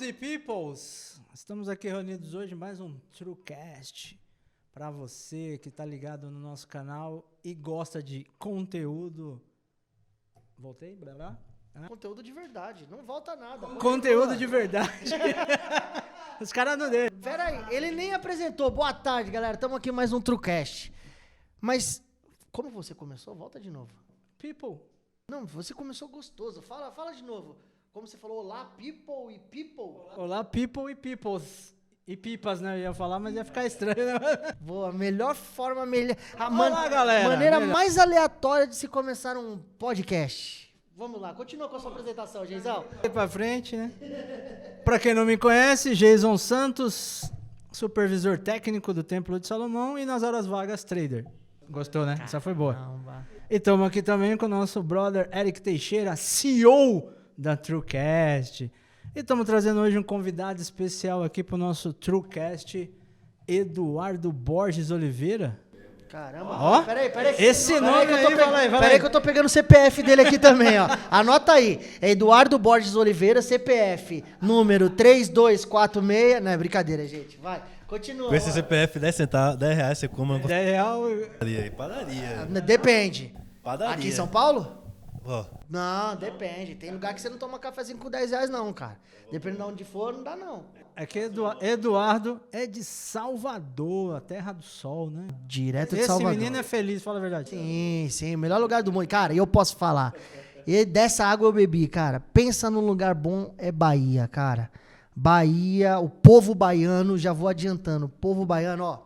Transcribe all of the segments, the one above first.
Party Peoples! Estamos aqui reunidos hoje em mais um TrueCast para você que está ligado no nosso canal e gosta de conteúdo. Voltei? Blá, blá. Conteúdo de verdade, não volta nada. Conteúdo de verdade. Os caras não deixam. Pera aí, ele nem apresentou. Boa tarde, galera. Estamos aqui mais um TrueCast. Mas, como você começou? Volta de novo. People. Não, você começou gostoso. Fala de novo. Como você falou, olá, people e people. Olá, people e peoples. E pipas, né? Eu ia falar, mas ia ficar estranho, né? Boa, melhor forma, Olá, galera. maneira Melhor. mais aleatória de se começar um podcast. Vamos lá, continua com a sua apresentação, Geizão. Pra frente, né? Pra quem não me conhece, Jason Santos, supervisor técnico do Templo de Salomão e nas horas vagas trader. Gostou, né? Essa foi boa. Caramba. E estamos aqui também com o nosso brother Eric Teixeira, CEO da TrueCast. E estamos trazendo hoje um convidado especial aqui para o nosso TrueCast, Eduardo Borges Oliveira. Caramba. Ó, Peraí. esse nome aí, fala Peraí aí. que eu tô pegando o CPF dele aqui também, ó. Anota aí. É Eduardo Borges Oliveira, CPF, número 3246. Não, é brincadeira, gente. Vai, continua. Com esse CPF, 10 centavos, 10 reais, você come uma Real. padaria. Depende. Padaria. Aqui em São Paulo? Ó, Não, depende. Tem lugar que você não toma cafezinho com 10 reais, não, cara. Dependendo de onde for, não dá, não. É que Eduardo é de Salvador, a terra do sol, né? Direto de Esse Salvador. menino é feliz, fala a verdade. Sim, o melhor lugar do mundo. Cara, e eu posso falar. E dessa água eu bebi, cara. Pensa num lugar bom, é Bahia, cara. Bahia, o povo baiano, já vou adiantando. O povo baiano, ó.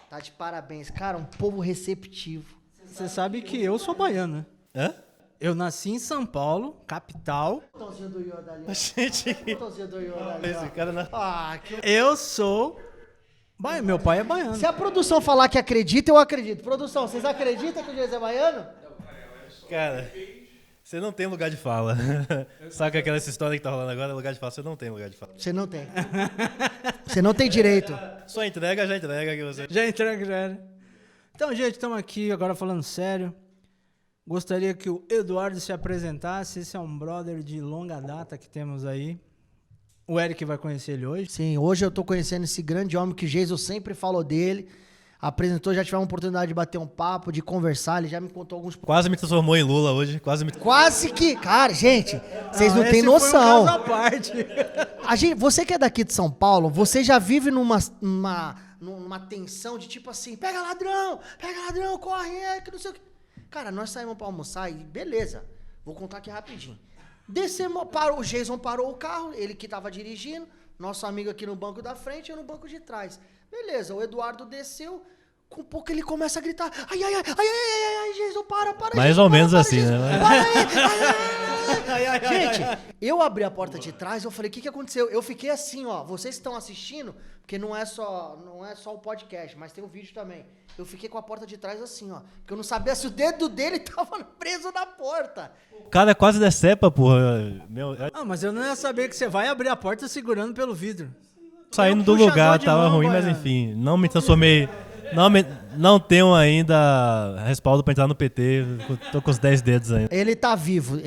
Tá de parabéns. Cara, um povo receptivo. Você sabe que eu sou baiano, né? hã? Eu nasci em São Paulo, capital. Botãozinho do Yoda ali. Gente, Botãozinho do Yoda ali, esse ó. cara não... Ah, que... Eu sou baiano. Meu pai é baiano. Se a produção falar que acredita, eu acredito. Produção, vocês acreditam que o Jesus é baiano? Cara, você não tem lugar de fala. Sabe aquela história que tá rolando agora, lugar de fala? Você não tem lugar de fala. Você não tem. Você não tem direito. Só entrega, já entrega que você... Já entrega, já era. Então, gente, estamos aqui agora falando sério. Gostaria que o Eduardo se apresentasse. Esse é um brother de longa data que temos aí. O Eric vai conhecer ele hoje. Sim, hoje eu tô conhecendo esse grande homem que Jesus sempre falou dele. Apresentou, já tivemos a oportunidade de bater um papo, de conversar. Ele já me contou alguns... Quase me transformou em Lula hoje, Quase que... Cara, gente, vocês não têm esse noção. Foi um caso à parte. Você que é daqui de São Paulo, você já vive numa tensão de tipo assim, pega ladrão, corre, que não sei o que. Cara, nós saímos pra almoçar e beleza, vou contar aqui rapidinho. Descemos, o Jason parou o carro, ele que tava dirigindo, nosso amigo aqui no banco da frente e eu no banco de trás. Beleza, o Eduardo desceu, com pouco ele começa a gritar, ai, Jason, para, Mais Jason, ou menos para, assim, Jason, né? para aí, Gente, eu abri a porta de trás, eu falei, o que aconteceu? Eu fiquei assim, ó, vocês estão assistindo, porque não é só o podcast, mas tem o vídeo também. Eu fiquei com a porta de trás assim, ó, porque eu não sabia se o dedo dele tava preso na porta. O cara quase decepa, porra. Meu, Ah, mas eu não ia saber que você vai abrir a porta segurando pelo vidro. saindo do puxador lugar, de tava mão, ruim, mas baiano. enfim, não me transformei... Não tenho ainda respaldo pra entrar no PT, tô com os 10 dedos ainda. Ele tá vivo.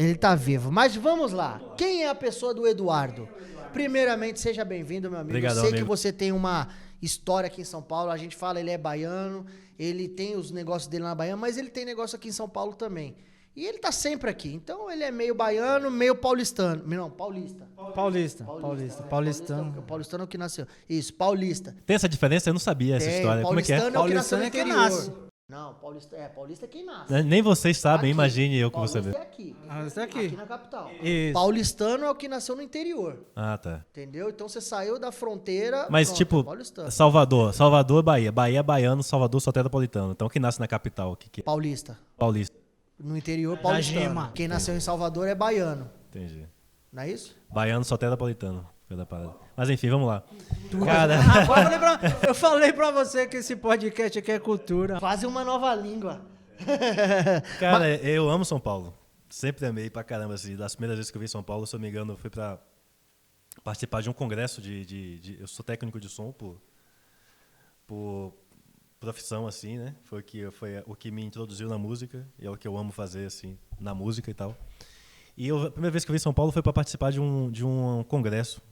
Mas vamos lá, quem é a pessoa do Eduardo? Primeiramente, seja bem-vindo, meu amigo. Obrigadão, Eu sei amigo. que você tem uma história aqui em São Paulo, a gente fala, ele é baiano, ele tem os negócios dele na Bahia, mas ele tem negócio aqui em São Paulo também. E ele tá sempre aqui, então ele é meio baiano, meio paulistano. Não, paulista. Paulistano. O paulistano é o que nasceu. Isso, paulista. Tem essa diferença? Eu não sabia essa história. Como é que é? Paulistano é o que nasceu no Paulistano é quem interior. nasce. Não, paulista é quem nasce. Nem vocês sabem, Aqui. imagine eu que vou Paulista saber. é aqui. Ah, isso aqui. Aqui na capital. Isso. Paulistano é o que nasceu no interior. Ah, tá. Entendeu? Então você saiu da fronteira. Mas pronto, tipo, paulistano. Salvador, Bahia. Bahia é baiano, Salvador só tetrapolitano. Então quem nasce na capital, o que é? Paulista. Paulista. No interior, Da paulistano. gema. Quem nasceu em Salvador é baiano. Entendi. Não é isso? Baiano só tetrapolitano. Foi da parada. Mas enfim, vamos lá. Cara, Eu falei pra você que esse podcast aqui é cultura. Quase uma nova língua. cara, eu amo São Paulo. Sempre amei pra caramba. Assim, das primeiras vezes que eu vim em São Paulo, se eu não me engano, eu fui pra participar de um congresso eu sou técnico de som por profissão, assim, né? Foi o que me introduziu na música, e é o que eu amo fazer, assim, na música e tal. E a primeira vez que eu vim em São Paulo foi para participar de um congresso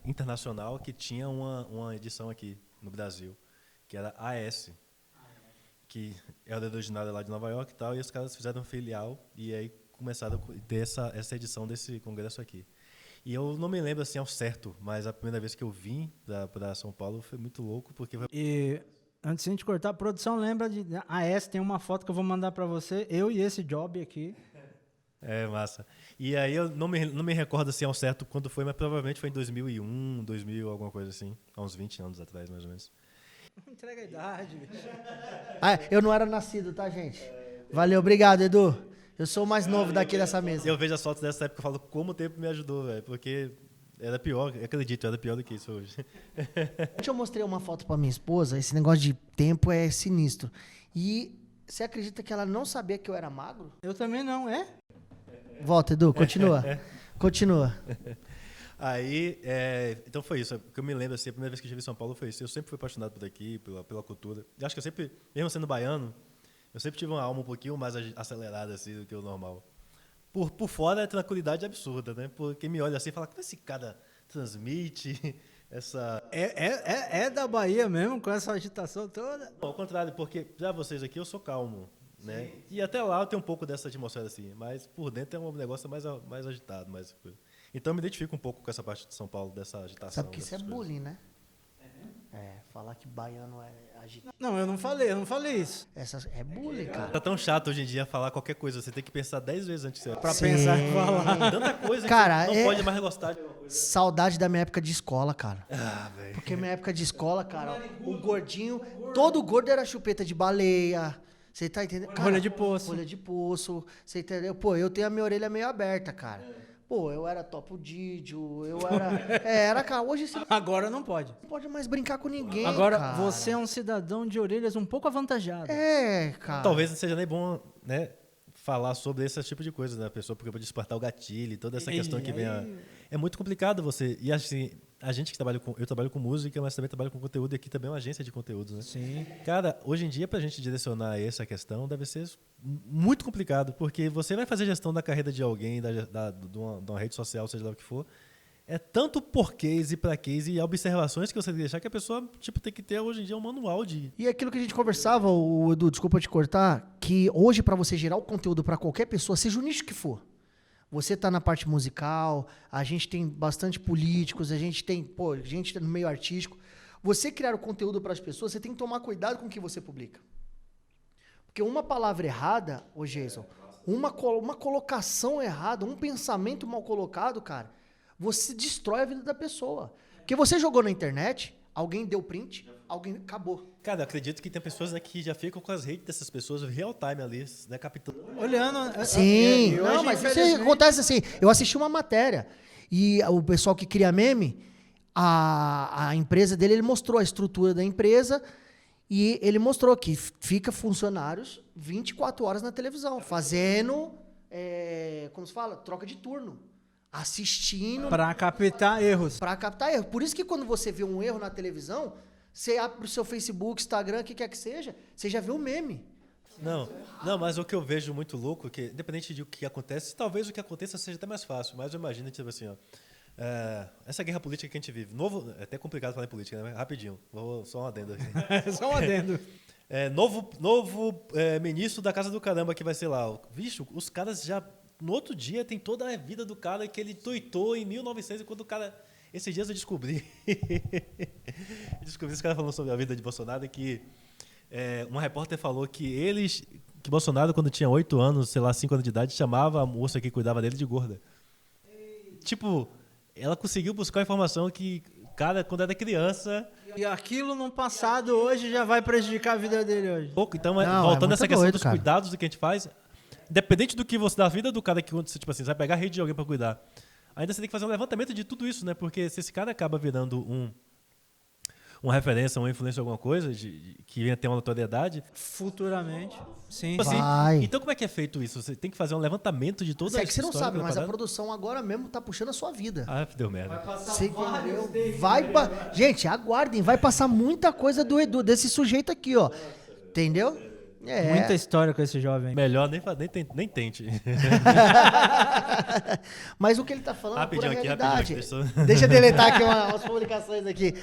internacional que tinha uma edição aqui no Brasil, que era AS, que era originária lá de Nova York e tal, e os caras fizeram um filial e aí começaram a ter essa edição desse congresso aqui. E eu não me lembro assim ao certo, mas a primeira vez que eu vim para São Paulo foi muito louco, porque... E antes de a gente cortar, a produção lembra de... tem uma foto que eu vou mandar para você, eu e esse job aqui. É, massa. E aí eu não me recordo assim ao certo quando foi, mas provavelmente foi em 2001, 2000, alguma coisa assim. Há uns 20 anos atrás, mais ou menos. Entrega a idade, bicho. Eu não era nascido, tá, gente? Valeu, obrigado, Edu. Eu sou o mais novo daqui dessa mesa. Eu vejo as fotos dessa época e falo como o tempo me ajudou, velho. Porque era pior, acredito, era pior do que isso hoje. Ontem eu mostrei uma foto pra minha esposa, esse negócio de tempo é sinistro. E você acredita que ela não sabia que eu era magro? Eu também não, é? Volta, Edu, continua. Continua. Aí, então foi isso. O que eu me lembro, assim, a primeira vez que eu estive em São Paulo foi isso. Eu sempre fui apaixonado por aqui, pela cultura. E acho que eu sempre, mesmo sendo baiano, eu sempre tive uma alma um pouquinho mais acelerada assim, do que o normal. Por fora é tranquilidade absurda, né? Porque me olha assim e fala, como esse cara transmite essa... É da Bahia mesmo, com essa agitação toda? Não, ao contrário, porque já vocês aqui, eu sou calmo. Né? E até lá eu tenho um pouco dessa atmosfera assim, mas por dentro é um negócio mais agitado, mais coisa. Então eu me identifico um pouco com essa parte de São Paulo, dessa agitação. Sabe que isso é coisas. bullying, né? Falar que baiano é agitado. Não, eu não falei isso. É bullying, cara. Tá tão chato hoje em dia falar qualquer coisa, você tem que pensar 10 vezes antes de você... Pra pensar e falar. Tanta coisa Cara, que você não pode mais gostar de uma coisa. Saudade da minha época de escola, cara. Velho. Porque minha época de escola, cara, o gordinho, todo gordo era chupeta de baleia. Você tá entendendo? Cara, Rolha de poço. Rolha de poço. Você entendeu? Pô, eu tenho a minha orelha meio aberta, cara. Pô, eu era topo Didio, eu era... cara, hoje você Agora não pode. não pode mais brincar com ninguém, Agora, cara. você é um cidadão de orelhas um pouco avantajado. Cara. Talvez não seja nem bom, né, falar sobre esse tipo de coisa, né? A pessoa porque pode despertar o gatilho, toda essa questão que vem... É muito complicado você... E assim, a gente que trabalha com... Eu trabalho com música, mas também trabalho com conteúdo e aqui também é uma agência de conteúdos, né? Sim. Cara, hoje em dia, pra gente direcionar essa questão, deve ser muito complicado, porque você vai fazer gestão da carreira de alguém, de uma rede social, seja lá o que for, é tanto porquês e pra quês e observações que você tem que deixar que a pessoa tem que ter hoje em dia um manual de... E aquilo que a gente conversava, Edu, desculpa te cortar, que hoje pra você gerar o conteúdo pra qualquer pessoa, seja o nicho que for, você tá na parte musical, a gente tem bastante políticos, a gente tem, gente no meio artístico. Você criar o conteúdo para as pessoas, você tem que tomar cuidado com o que você publica. Porque uma palavra errada, Jason, uma colocação errada, um pensamento mal colocado, cara, você destrói a vida da pessoa. Porque você jogou na internet, alguém deu print, alguém acabou. Cara, eu acredito que tem pessoas aqui que já ficam com as redes dessas pessoas real time ali, né, captando. Olhando. Sim, Não, mas isso acontece assim. Eu assisti uma matéria e o pessoal que cria meme, a empresa dele, ele mostrou a estrutura da empresa e ele mostrou que fica funcionários 24 horas na televisão, fazendo, como se fala, troca de turno. Assistindo. Pra captar erros. Pra captar erro. Por isso que quando você vê um erro na televisão, você abre o seu Facebook, Instagram, o que quer que seja, você já vê o meme. Não, mas o que eu vejo muito louco, que independente de o que acontece, talvez o que aconteça seja até mais fácil, mas eu imagino, tipo assim, ó, essa guerra política que a gente vive, é até complicado falar em política, né? Rapidinho, só um adendo aqui. Só um adendo. Novo ministro da Casa do Caramba que vai ser lá. Bicho, os caras já, no outro dia, tem toda a vida do cara que ele tuitou em 1900, enquanto o cara... Esses dias eu descobri esse cara falando sobre a vida de Bolsonaro, que uma repórter falou que Bolsonaro, quando tinha 8 anos, sei lá, 5 anos de idade, chamava a moça que cuidava dele de gorda. Tipo, ela conseguiu buscar a informação que o cara, quando era criança... E aquilo no passado, hoje, já vai prejudicar a vida dele hoje. Pouco, então, voltando a essa questão dos cuidados do que a gente faz, independente do que você, da vida do cara que, tipo assim, você vai pegar a rede de alguém pra cuidar, ainda você tem que fazer um levantamento de tudo isso, né? Porque se esse cara acaba virando uma referência, uma influência, alguma coisa que venha ter uma notoriedade... Futuramente, sim. Assim, Vai. então como é que é feito isso? Você tem que fazer um levantamento de toda É que você não história sabe, da mas a parada? produção agora mesmo tá puxando a sua vida. Ah, deu merda. Você entendeu? Gente, aguardem, vai passar muita coisa do Edu, desse sujeito aqui, ó. Entendeu? Muita história com esse jovem. Melhor nem tente. Mas o que ele tá falando é pura Rapidinho aqui, realidade. rapidinho. Deixa eu deletar aqui umas publicações aqui.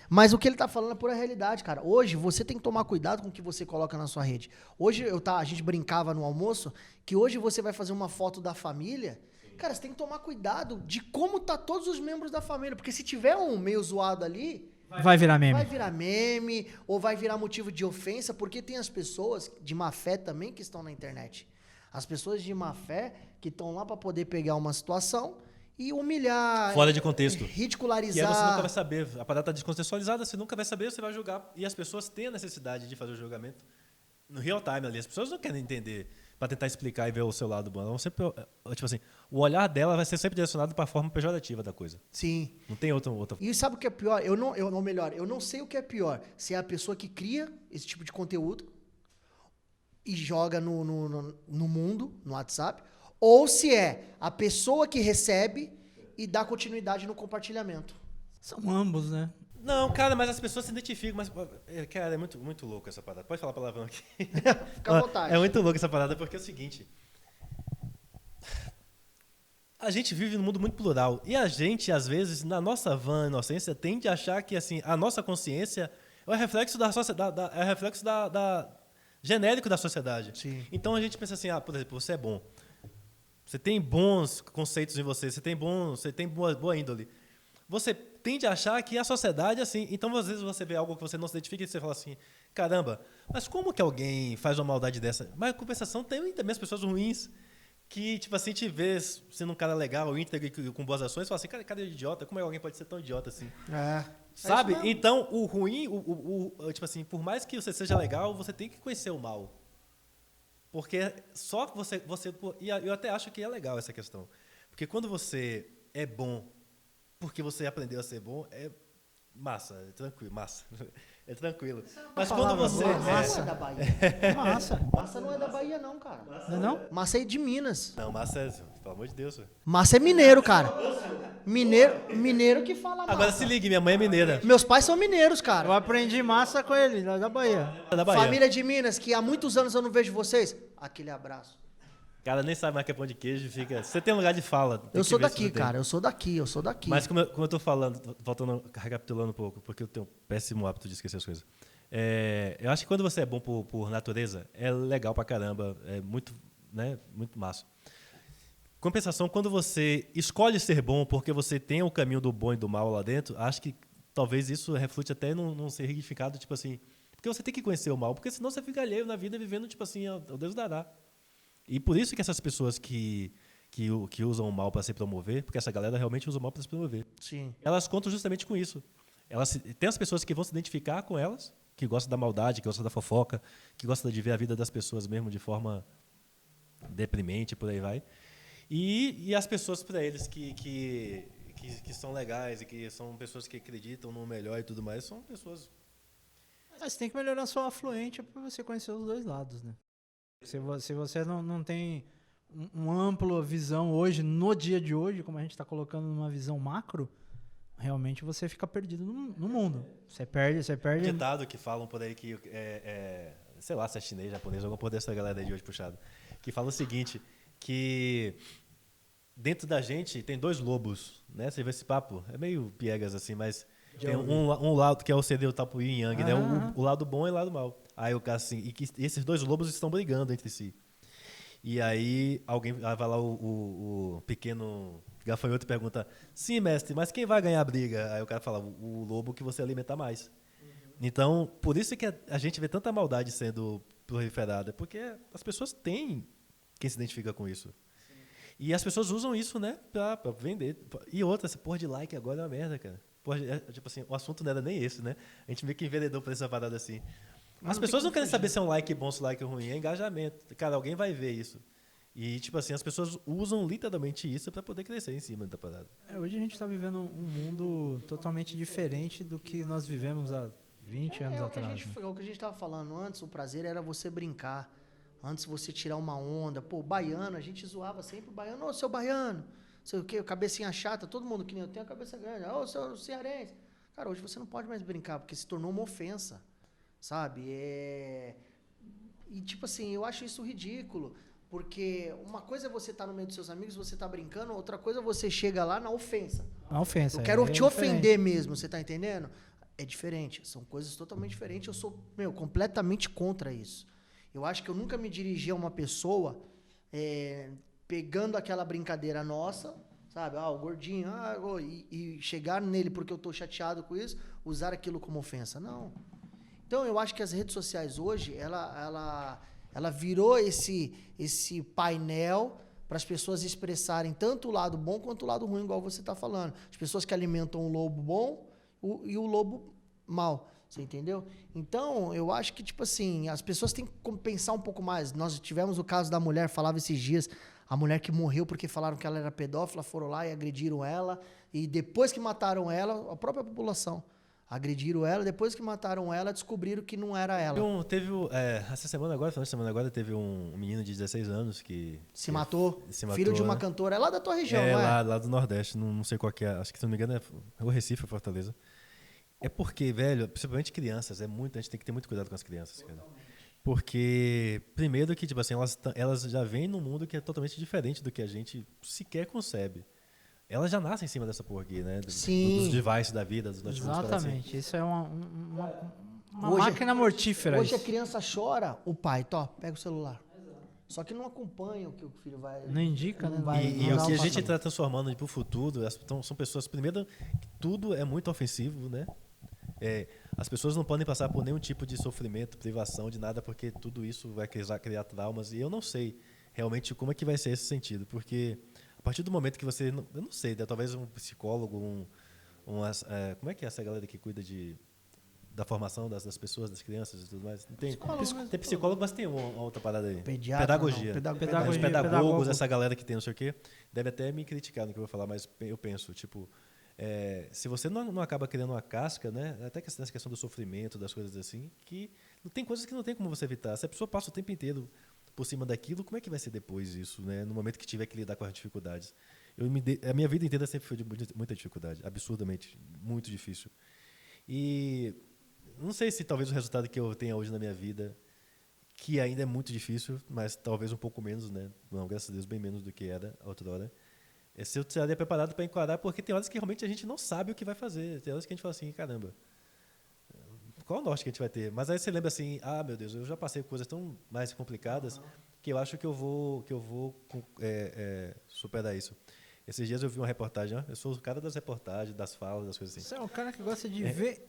Mas o que ele tá falando é pura realidade, cara. Hoje, você tem que tomar cuidado com o que você coloca na sua rede. Hoje, a gente brincava no almoço, que hoje você vai fazer uma foto da família. Cara, você tem que tomar cuidado de como tá todos os membros da família. Porque se tiver um meio zoado ali... Vai virar meme. Vai virar meme, ou vai virar motivo de ofensa, porque tem as pessoas de má fé também que estão na internet. As pessoas de má fé que estão lá para poder pegar uma situação e humilhar, Fora de contexto. ridicularizar. E aí você nunca vai saber. A parada está descontextualizada, você nunca vai saber, você vai julgar. E as pessoas têm a necessidade de fazer o julgamento no real time ali. As pessoas não querem entender para tentar explicar e ver o seu lado bom. Elas sempre, tipo assim, o olhar dela vai ser sempre direcionado para a forma pejorativa da coisa. Sim. Não tem outra. E sabe o que é pior? Eu não sei o que é pior. Se é a pessoa que cria esse tipo de conteúdo e joga no mundo, no WhatsApp, ou se é a pessoa que recebe e dá continuidade no compartilhamento. São ambos, né? Não, cara, mas as pessoas se identificam. Mas, cara, é muito, muito louco essa parada. Pode falar palavrão aqui. Fica à vontade. É muito louco essa parada porque é o seguinte. A gente vive num mundo muito plural. E a gente, às vezes, na nossa vã inocência, tende a achar que assim, a nossa consciência é o reflexo da sociedade, é o reflexo genérico da sociedade. Sim. Então a gente pensa assim, por exemplo, você é bom. Você tem bons conceitos em você, você tem boa índole. Você tende a achar que a sociedade é assim. Então, às vezes, você vê algo que você não se identifica e você fala assim, caramba, mas como que alguém faz uma maldade dessa? Mas, em compensação, tem também as pessoas ruins que, tipo assim, te vê sendo um cara legal, íntegro, com boas ações, e fala assim, cara, é idiota? Como é que alguém pode ser tão idiota assim? Sabe? Então, o ruim, tipo assim, por mais que você seja legal, você tem que conhecer o mal. Porque só que você... E eu até acho que é legal essa questão. Porque quando você é bom porque você aprendeu a ser bom, é massa, é tranquilo, massa. É tranquilo. Mas quando você... Massa é da Bahia. Massa. Massa não é da Bahia, não, cara. Não é não? Massa é de Minas. Não, massa é... Pelo amor de Deus. Velho. Massa é mineiro, cara. Mineiro que fala massa. Agora se ligue, minha mãe é mineira. Meus pais são mineiros, cara. Eu aprendi massa com ele, lá da Bahia. É da Bahia. Família de Minas, que há muitos anos eu não vejo vocês. Aquele abraço. O cara nem sabe mais que é pão de queijo, fica... Você tem um lugar de fala. Eu sou daqui, cara. Eu sou daqui. Mas como eu tô falando, recapitulando um pouco, porque eu tenho um péssimo hábito de esquecer as coisas. Eu acho que quando você é bom por natureza, é legal pra caramba, é muito, né, muito massa. Compensação, quando você escolhe ser bom porque você tem o caminho do bom e do mal lá dentro, acho que talvez isso reflute até num significado, tipo assim, porque você tem que conhecer o mal, porque senão você fica alheio na vida vivendo, tipo assim, o Deus dará. E por isso que essas pessoas que usam o mal para se promover, porque essa galera realmente usa o mal para se promover. Sim. Elas contam justamente com isso. Tem as pessoas que vão se identificar com elas, que gostam da maldade, que gostam da fofoca, que gostam de ver a vida das pessoas mesmo de forma deprimente, por aí vai. E as pessoas para eles que são legais e que são pessoas que acreditam no melhor e tudo mais, são pessoas... Mas você tem que melhorar sua afluente para você conhecer os dois lados, né? Se você não tem uma ampla visão hoje, no dia de hoje, como a gente está colocando numa visão macro, realmente você fica perdido no mundo. Você perde. Um ditado que falam por aí que sei lá se é chinês, japonês, alguma porra dessa galera aí de hoje puxado, que fala o seguinte, que dentro da gente tem dois lobos, né? Você vê esse papo, é meio piegas assim, mas tem um lado que seria o tapu yin yang, né? O lado bom e o lado mal. Aí o cara assim, e que esses dois lobos estão brigando entre si. E aí vai lá o pequeno gafanhoto e pergunta, sim, mestre, mas quem vai ganhar a briga? Aí o cara fala, o lobo que você alimenta mais. Então, por isso que a gente vê tanta maldade sendo proliferada, porque as pessoas têm quem se identifica com isso. Sim. E as pessoas usam isso, né, pra vender. E outra, essa porra de like agora é uma merda, cara. Porra, tipo assim, o assunto não era nem esse, né? A gente meio que enveredou pra essa parada assim. As pessoas não querem saber se é um like bom, se é um like ruim, é engajamento. Cara, alguém vai ver isso. E, tipo assim, as pessoas usam literalmente isso para poder crescer em cima da parada. Hoje a gente está vivendo um mundo totalmente diferente do que nós vivemos há 20 anos atrás. O que a gente estava falando antes, o prazer era você brincar. Antes você tirar uma onda. Pô, baiano, a gente zoava sempre o baiano. Ô, seu baiano, sei o quê, cabecinha chata, todo mundo que nem eu tenho a cabeça grande. Ô, seu cearense. Cara, hoje você não pode mais brincar, porque se tornou uma ofensa. Sabe? E tipo assim, eu acho isso ridículo. Porque uma coisa é você estar no meio dos seus amigos, você tá brincando, outra coisa é você chega lá na ofensa. A ofensa. Eu quero te diferente. ofender mesmo, você tá entendendo? É diferente, são coisas totalmente diferentes. Eu sou, completamente contra isso. Eu acho que eu nunca me dirigi a uma pessoa pegando aquela brincadeira nossa, sabe? O gordinho, e chegar nele porque eu tô chateado com isso, usar aquilo como ofensa. Não. Então, eu acho que as redes sociais hoje, ela virou esse painel para as pessoas expressarem tanto o lado bom quanto o lado ruim, igual você está falando. As pessoas que alimentam o lobo bom e o lobo mal, você entendeu? Então, eu acho que, tipo assim, as pessoas têm que pensar um pouco mais. Nós tivemos o caso da mulher, falava esses dias, a mulher que morreu porque falaram que ela era pedófila, foram lá e agrediram ela, e depois que mataram ela, a própria população agrediram ela, depois que mataram ela, descobriram que não era ela. Essa semana agora, teve um menino de 16 anos que... Se matou, matou, filho de uma cantora. É lá da tua região, não é? Lá do Nordeste, não sei qual que é. Acho que, se não me engano, é o Recife ou Fortaleza. É porque, velho, principalmente crianças, a gente tem que ter muito cuidado com as crianças, cara. Porque, primeiro que, tipo assim, elas já vêm num mundo que é totalmente diferente do que a gente sequer concebe. Elas já nascem em cima dessa porra aqui, né? Dos devices da vida, dos notebooks. Exatamente. Assim. Isso é uma máquina mortífera. Hoje a criança chora, o pai, pega o celular. Só que não acompanha o que o filho vai... Não indica, né? E o que a gente está transformando para o futuro, são pessoas... Primeiro, que tudo é muito ofensivo, né? As pessoas não podem passar por nenhum tipo de sofrimento, privação, de nada, porque tudo isso vai criar traumas. E eu não sei realmente como é que vai ser esse sentido, porque... A partir do momento que você... Eu não sei, né? Talvez um psicólogo, como é que é essa galera que cuida da formação das pessoas, das crianças e tudo mais? Tem psicólogo, mas tem uma outra parada aí. Pedagogia. Os pedagogos, essa galera que tem não sei o quê, deve até me criticar no que eu vou falar, mas eu penso, tipo... se você não acaba criando uma casca, né? Até nessa questão do sofrimento, das coisas assim, que tem coisas que não tem como você evitar. Se a pessoa passa o tempo inteiro por cima daquilo, como é que vai ser depois isso, né? No momento que tiver que lidar com as dificuldades. A minha vida inteira sempre foi de muita dificuldade, absurdamente, muito difícil. E não sei se talvez o resultado que eu tenha hoje na minha vida, que ainda é muito difícil, mas talvez um pouco menos, né? Não, graças a Deus, bem menos do que era a outra hora. Se eu estaria preparado para encarar, porque tem horas que realmente a gente não sabe o que vai fazer. Tem horas que a gente fala assim, caramba, qual o norte que a gente vai ter? Mas aí você lembra assim, meu Deus, eu já passei por coisas tão mais complicadas que eu acho que eu vou superar isso. Esses dias eu vi uma reportagem, eu sou o cara das reportagens, das falas, das coisas assim. Você é um cara que gosta de ver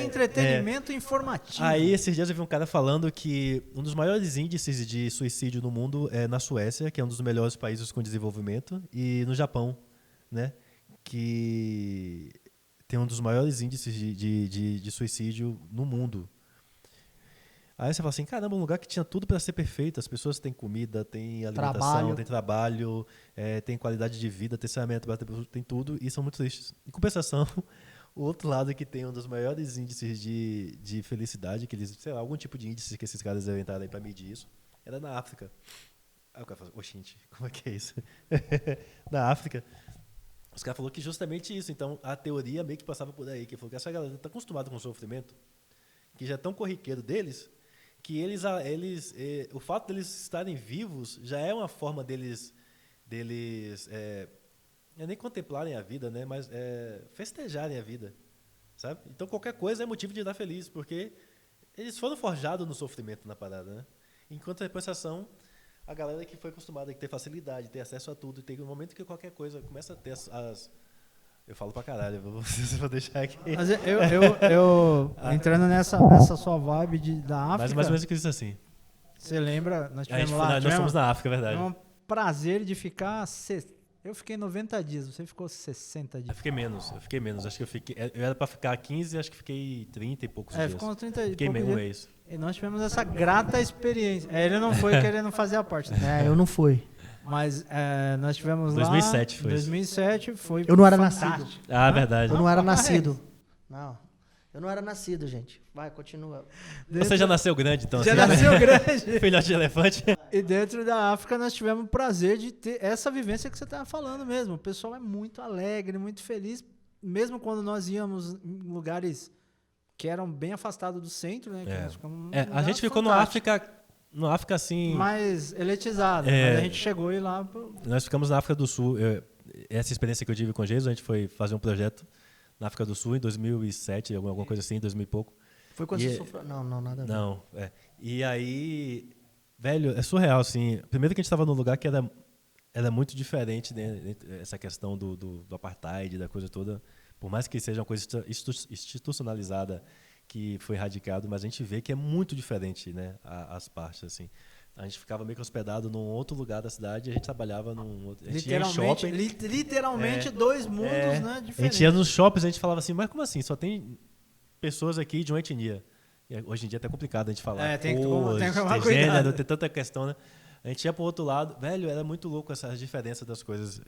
entretenimento informativo. Aí esses dias eu vi um cara falando que um dos maiores índices de suicídio no mundo é na Suécia, que é um dos melhores países com desenvolvimento, e no Japão, né, que tem um dos maiores índices de suicídio no mundo. Aí você fala assim, caramba, um lugar que tinha tudo para ser perfeito, as pessoas têm comida, têm alimentação, têm trabalho, têm qualidade de vida, tem saneamento, tem tudo, e são muito tristes. Em compensação, o outro lado que tem um dos maiores índices de felicidade, que eles, sei lá, algum tipo de índice que esses caras inventaram aí para medir isso, era na África. Aí o cara falou, oxente, como é que é isso? Na África. Os caras falaram que justamente isso. Então, a teoria meio que passava por aí, que falou que essa galera está acostumada com o sofrimento, que já é tão corriqueiro deles, que o fato deles estarem vivos já é uma forma deles nem contemplarem a vida, né, mas festejarem a vida, sabe? Então, qualquer coisa é motivo de estar feliz, porque eles foram forjados no sofrimento na parada, né? Enquanto a compensação, a galera que foi acostumada a ter facilidade, ter acesso a tudo, tem um momento que qualquer coisa começa a ter eu falo pra caralho, vocês vão deixar aqui. Mas eu entrando nessa sua vibe da África... Mais ou menos que isso assim. Você lembra? Nós tivemos lá... Nós fomos na África, é verdade. Tivemos um prazer de ficar... Eu fiquei 90 dias, você ficou 60 dias. Eu fiquei menos. Acho que eu era pra ficar 15, acho que fiquei 30 e poucos dias. Ficou uns 30 fiquei e poucos um dias. mês. E nós tivemos essa grata experiência. Ele não foi querendo fazer a parte. Eu não fui. Mas nós tivemos 2007 lá... foi 2007 foi eu não era fantástico. nascido. Verdade. Eu não era nascido. Não. Eu não era nascido, gente. Vai, continua. Você já nasceu grande, então? Já nasceu grande. Filhote de elefante. E dentro da África nós tivemos o prazer de ter essa vivência que você estava falando mesmo. O pessoal é muito alegre, muito feliz. Mesmo quando nós íamos em lugares que eram bem afastados do centro, né? A gente ficou na África Na África, assim... mais elitizado. É. Mas a gente chegou e lá... Nós ficamos na África do Sul. Essa experiência que eu tive com o Jesus, a gente foi fazer um projeto na África do Sul em 2007, alguma coisa assim, 2000 e pouco. Foi quando você sofreu? Não, nada a ver. Não, E aí, velho, é surreal, assim. Primeiro que a gente estava num lugar que era muito diferente, né? Essa questão do apartheid, da coisa toda. Por mais que seja uma coisa institucionalizada, que foi erradicado, mas a gente vê que é muito diferente, né? As partes, assim. A gente ficava meio que hospedado num outro lugar da cidade e a gente trabalhava num outro... A gente ia em shopping. Literalmente dois mundos, né? Diferentes. A gente ia nos shoppings e a gente falava assim, mas como assim? Só tem pessoas aqui de uma etnia. E hoje em dia é até complicado a gente falar. Tem que tomar tem cuidado. gênero, tem tanta questão, né? A gente ia pro outro lado. Velho, era muito louco essas diferenças das coisas.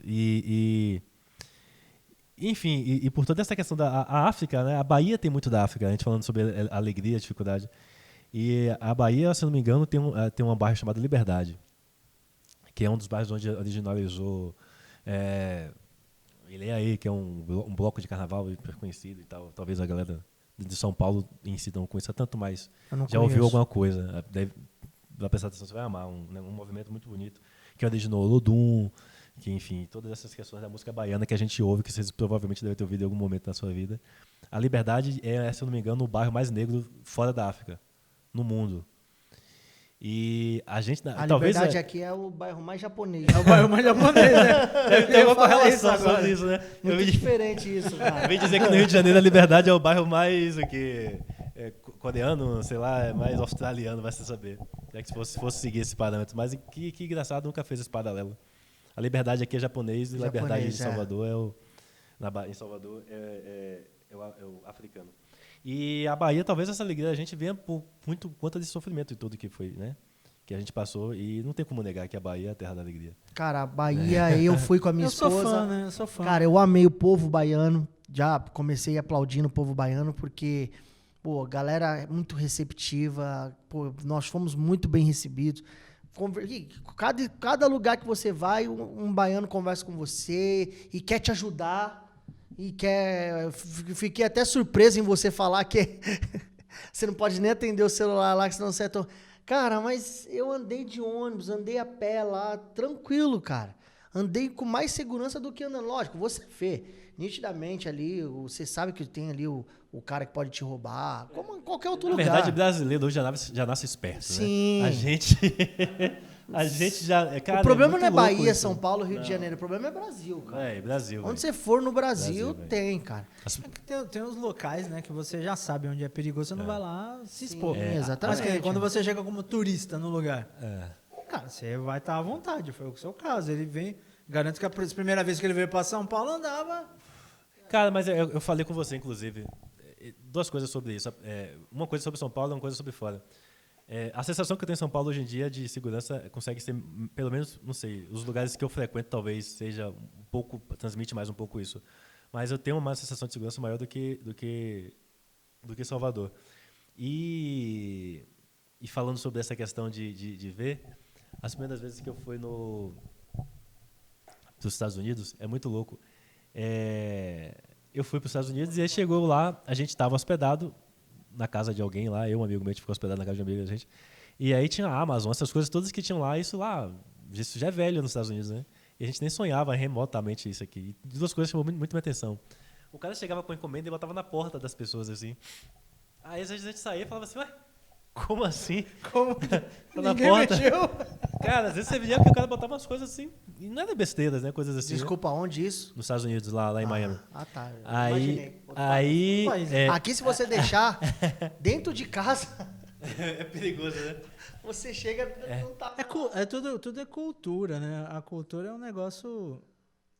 Enfim, e por toda essa questão da África, né? A Bahia tem muito da África, a gente falando sobre a alegria, a dificuldade. E a Bahia, se eu não me engano, tem um bairro chamado Liberdade, que é um dos bairros onde originalizou ele aí, que é um bloco de carnaval hiper conhecido e tal. Talvez a galera de São Paulo em si não conheça tanto, mas já ouviu alguma coisa. Vai prestar atenção, você vai amar. Um movimento muito bonito, que originou o Olodum, que, enfim, todas essas questões da música baiana que a gente ouve, que vocês provavelmente devem ter ouvido em algum momento da sua vida. A Liberdade é, se eu não me engano, o bairro mais negro fora da África, no mundo. E a gente... A talvez Liberdade aqui é o bairro mais japonês. É o bairro mais japonês, né? Deve ter alguma falar correlação isso agora. sobre isso, né? Muito diferente isso, cara. Eu vim dizer que no Rio de Janeiro a Liberdade é o bairro mais coreano, sei lá, mais australiano, vai se saber. É que se fosse seguir esse parâmetro. Mas que engraçado, nunca fez esse paralelo. A Liberdade aqui é japonês e a Liberdade em Salvador em Salvador é o africano. E a Bahia, talvez essa alegria a gente venha por muito conta desse sofrimento e tudo que foi, né? Que a gente passou, e não tem como negar que a Bahia é a terra da alegria. Cara, a Bahia, eu fui com a minha esposa. Eu sou fã, né? Eu sou fã. Cara, eu amei o povo baiano. Já comecei aplaudindo o povo baiano, porque, pô, a galera é muito receptiva. Pô, nós fomos muito bem recebidos. Cada lugar que você vai, um baiano conversa com você e quer te ajudar. Fiquei até surpreso em você falar que você não pode nem atender o celular lá, que senão você Cara, mas eu andei de ônibus, andei a pé lá, tranquilo, cara. Andei com mais segurança do que andando. Lógico, você vê nitidamente ali, você sabe que tem ali o cara que pode te roubar, como em qualquer outro lugar. Na verdade, o brasileiro hoje já nasce esperto, Sim. né? A gente já... Cara, o problema não é louco Bahia, isso. São Paulo, Rio de Janeiro. O problema é Brasil, cara. Brasil. Onde você for no Brasil, Brasil, tem, cara. Tem uns locais, né, que você já sabe onde é perigoso, você não vai lá se expor. Exatamente. Mas quando você chega como turista no lugar, cara, você vai estar à vontade. Foi o seu caso. Ele vem, garanto que a primeira vez que ele veio para São Paulo, andava... Cara, mas eu falei com você, inclusive, duas coisas sobre isso. Uma coisa sobre São Paulo e uma coisa sobre fora. A sensação que eu tenho em São Paulo hoje em dia de segurança consegue ser, pelo menos, não sei, os lugares que eu frequento talvez seja um pouco, transmite mais um pouco isso. Mas eu tenho uma sensação de segurança maior do que Salvador. E falando sobre essa questão de ver, as primeiras vezes que eu fui dos Estados Unidos, é muito louco. Eu fui para os Estados Unidos e aí chegou lá, a gente estava hospedado na casa de alguém lá, um amigo meu, a gente ficou hospedado na casa de um amigo da gente. E aí tinha a Amazon, essas coisas todas que tinham lá, isso já é velho nos Estados Unidos, né? E a gente nem sonhava remotamente isso aqui. E duas coisas chamou muito minha atenção. O cara chegava com encomenda e botava na porta das pessoas, assim. Aí às vezes a gente saía e falava assim, ué, como assim? Como? Na Ninguém porta. mexeu. Cara, às vezes você via que o cara botava umas coisas assim, e não era besteiras, né? Coisas assim. Desculpa, onde isso? Nos Estados Unidos, lá em Miami. Tá. Aí Aqui, se você deixar dentro de casa, é perigoso, né? você chega, não tá... Tudo é cultura, né? A cultura é um negócio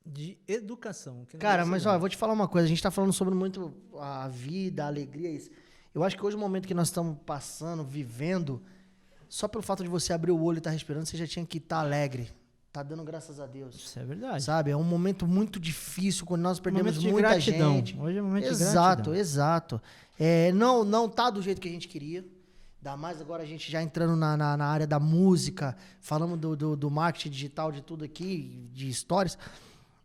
de educação. Cara, mas ó, eu vou te falar uma coisa. A gente tá falando sobre muito a vida, a alegria, isso. Eu acho que hoje, o momento que nós estamos passando, vivendo, só pelo fato de você abrir o olho e estar respirando, você já tinha que estar alegre. Tá dando graças a Deus. Isso é verdade. Sabe? É um momento muito difícil, quando nós perdemos Momento de muita gratidão. gente. Hoje é um momento de gratidão. Exato. Não tá do jeito que a gente queria. Ainda mais agora a gente já entrando na área da música, falamos do marketing digital, de tudo aqui, de histórias.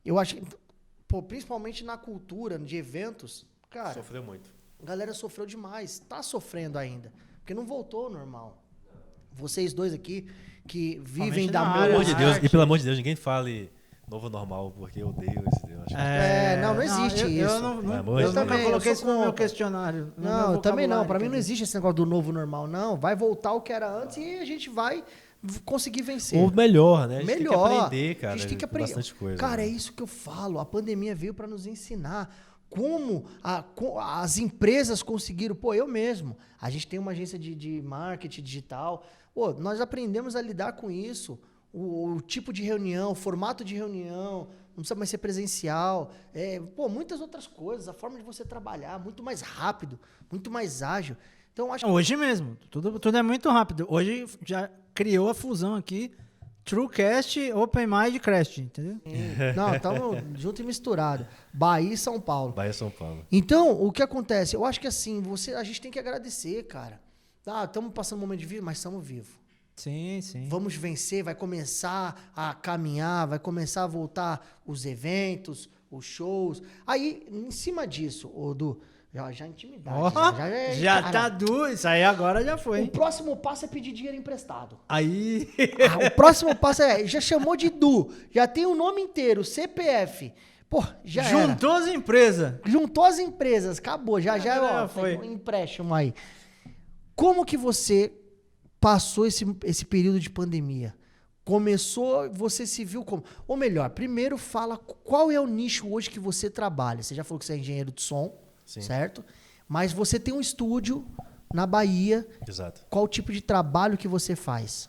Eu acho que, principalmente na cultura, de eventos, cara... Sofreu muito. A galera sofreu demais. Tá sofrendo ainda. Porque não voltou ao normal. vocês dois aqui, que vivem Somente da na melhor área, Pelo amor de Deus, arte. e pelo amor de Deus, ninguém fale novo normal, porque eu odeio esse Deus. Não existe eu isso. não, Pelo amor de eu Deus. nunca também, coloquei eu isso sou no meu contra. questionário. no Não, meu eu também não. vocabulário, Pra mim não quer dizer. existe esse negócio do novo normal, não. Vai voltar o que era antes e a gente vai conseguir vencer. Ou melhor, né? A gente Melhor. tem que aprender, cara. A gente tem que aprender. Bastante coisa. Cara, né? é isso que eu falo. A pandemia veio para nos ensinar como as empresas conseguiram. Pô, eu mesmo. A gente tem uma agência de marketing digital. Pô, nós aprendemos a lidar com isso. O tipo de reunião, o formato de reunião, não precisa mais ser presencial. Muitas outras coisas. A forma de você trabalhar, muito mais rápido, muito mais ágil. Então, acho que Hoje mesmo, tudo é muito rápido. Hoje já criou a fusão aqui, TrueCast, OpenMind Crest, entendeu? não, estamos junto e misturado. Bahia e São Paulo. Bahia São Paulo. Então, o que acontece? Eu acho que assim, a gente tem que agradecer, cara. Estamos passando um momento de vida, mas estamos vivos. Sim, sim. Vamos vencer, vai começar a caminhar, vai começar a voltar os eventos, os shows. Aí, em cima disso, Du, já intimidade. Ó, já cara, tá duro. Isso aí agora já O foi. próximo passo é pedir dinheiro emprestado. Aí. O próximo passo já chamou de Du, já tem o nome inteiro, CPF. Pô, já era. Juntou as empresas. Juntou as empresas, acabou, já Foi. tem um empréstimo aí. Como que você passou esse período de pandemia? Começou, você se viu como... Ou melhor, primeiro fala qual é o nicho hoje que você trabalha. Você já falou que você é engenheiro de som, Sim. certo? Mas você tem um estúdio na Bahia. Exato. Qual o tipo de trabalho que você faz?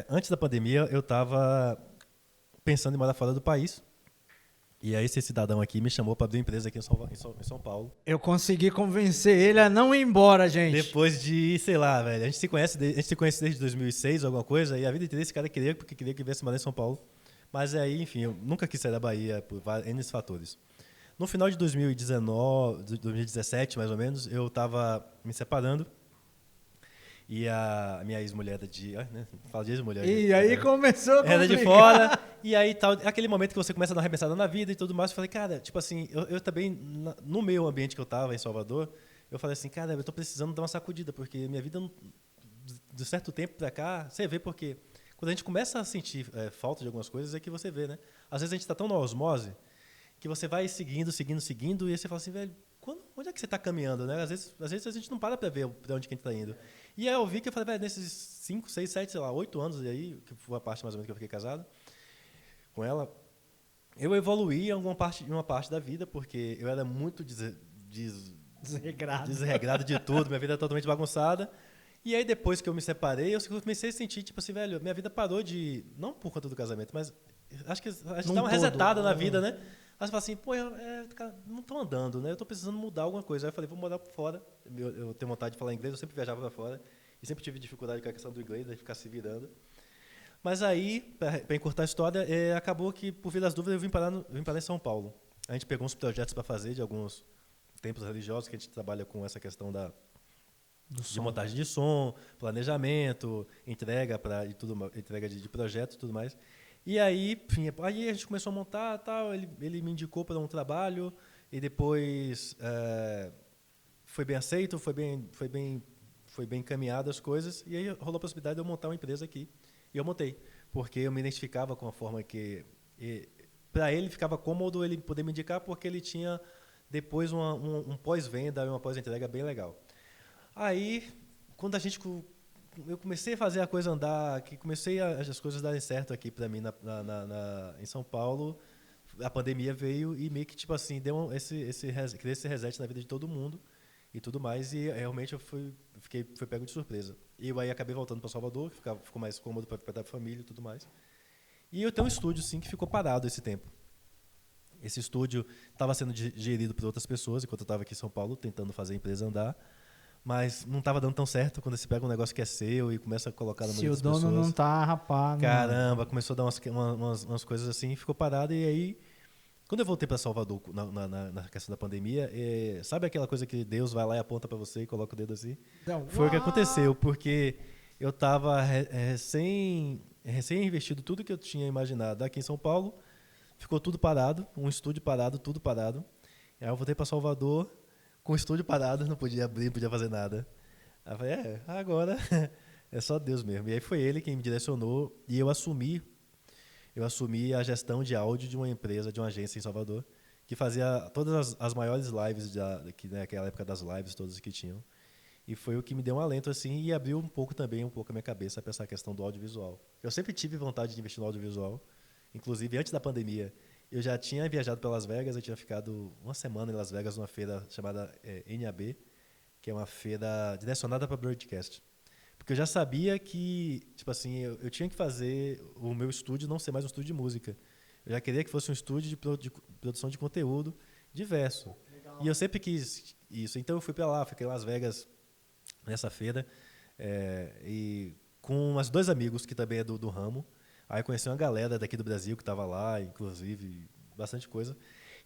Antes da pandemia, eu estava pensando em morar fora do país. E aí esse cidadão aqui me chamou para abrir uma empresa aqui em São Paulo. Eu consegui convencer ele a não ir embora, gente. Depois de, sei lá, velho, a gente se conhece desde 2006, alguma coisa, e a vida inteira esse cara queria que viesse morar em São Paulo. Mas aí, enfim, eu nunca quis sair da Bahia por N fatores. No final de 2017, mais ou menos, eu estava me separando. E a minha ex-mulher era fala de ex-mulher. E aí começou a Era de complicar. fora, e aí tal, aquele momento que você começa a dar uma arremessada na vida e tudo mais, eu falei, cara, tipo assim, eu também, no meu ambiente que eu tava em Salvador, eu falei assim, cara, eu tô precisando dar uma sacudida, porque minha vida, de certo tempo pra cá, você vê porque quando a gente começa a sentir falta de algumas coisas, é que você vê, né? Às vezes a gente tá tão na osmose, que você vai seguindo, e aí você fala assim, velho, onde é que você tá caminhando, né? Às vezes a gente não para pra ver pra onde que a gente tá indo. E aí eu vi que eu falei, velho, nesses 5, 6, 7, sei lá, 8 anos aí, que foi a parte mais ou menos que eu fiquei casado com ela, eu evoluí em uma parte da vida, porque eu era muito desregrado de tudo, minha vida era totalmente bagunçada. E aí depois que eu me separei, eu comecei a sentir, tipo assim, velho, minha vida parou de... Não por conta do casamento, mas acho que a gente dá uma resetada na vida, né? Aí você fala assim, pô, cara, não tô andando, né? Eu tô precisando mudar alguma coisa. Aí eu falei, vou morar por fora. Eu tenho vontade de falar inglês, eu sempre viajava para fora. E sempre tive dificuldade com a questão do inglês, de ficar se virando. Mas aí, para encurtar a história, acabou que, por via das dúvidas, eu vim parar em São Paulo. A gente pegou uns projetos para fazer de alguns templos religiosos, que a gente trabalha com essa questão de montagem de som, planejamento, entrega de projeto e tudo mais. E aí, enfim, aí a gente começou a montar, tal, ele me indicou para um trabalho e depois foi bem aceito, foi bem encaminhado as coisas e aí rolou a possibilidade de eu montar uma empresa aqui. E eu montei, porque eu me identificava com a forma que... Para ele ficava cômodo ele poder me indicar porque ele tinha depois um pós-venda e uma pós-entrega bem legal. Aí, quando eu comecei a fazer a coisa andar, que comecei as coisas darem certo aqui para mim em São Paulo, a pandemia veio e meio que tipo assim deu esse reset na vida de todo mundo e tudo mais, e realmente eu fui pego de surpresa. E eu aí acabei voltando para Salvador, que ficou mais cômodo para a família e tudo mais. E eu tenho um estúdio sim que ficou parado esse tempo. Esse estúdio estava sendo gerido por outras pessoas enquanto eu estava aqui em São Paulo tentando fazer a empresa andar. Mas não estava dando tão certo quando você pega um negócio que é seu e começa a colocar na mão das pessoas. Se o dono não tá, rapaz... Caramba, começou a dar umas coisas assim, ficou parado. E aí, quando eu voltei para Salvador na questão da pandemia, sabe aquela coisa que Deus vai lá e aponta para você e coloca o dedo assim? Não. Foi o que aconteceu, porque eu estava recém-investido tudo que eu tinha imaginado aqui em São Paulo. Ficou tudo parado, um estúdio parado, tudo parado. Aí eu voltei para Salvador... Com o estúdio parado, não podia abrir, não podia fazer nada. Aí eu falei, agora É só Deus mesmo. E aí foi ele quem me direcionou e eu assumi a gestão de áudio de uma empresa, de uma agência em Salvador, que fazia todas as maiores lives, naquela época das lives todas que tinham. E foi o que me deu um alento assim e abriu um pouco a minha cabeça para essa questão do audiovisual. Eu sempre tive vontade de investir no audiovisual. Inclusive, antes da pandemia, eu já tinha viajado para Las Vegas, eu tinha ficado uma semana em Las Vegas numa feira chamada NAB, que é uma feira direcionada para broadcast. Porque eu já sabia que, tipo assim, eu tinha que fazer o meu estúdio não ser mais um estúdio de música. Eu já queria que fosse um estúdio de produção de conteúdo diverso. Legal. E eu sempre quis isso. Então eu fui para lá, fiquei em Las Vegas nessa feira, e com umas 2 amigos que também é do ramo. Aí eu conheci uma galera daqui do Brasil que estava lá, inclusive, bastante coisa.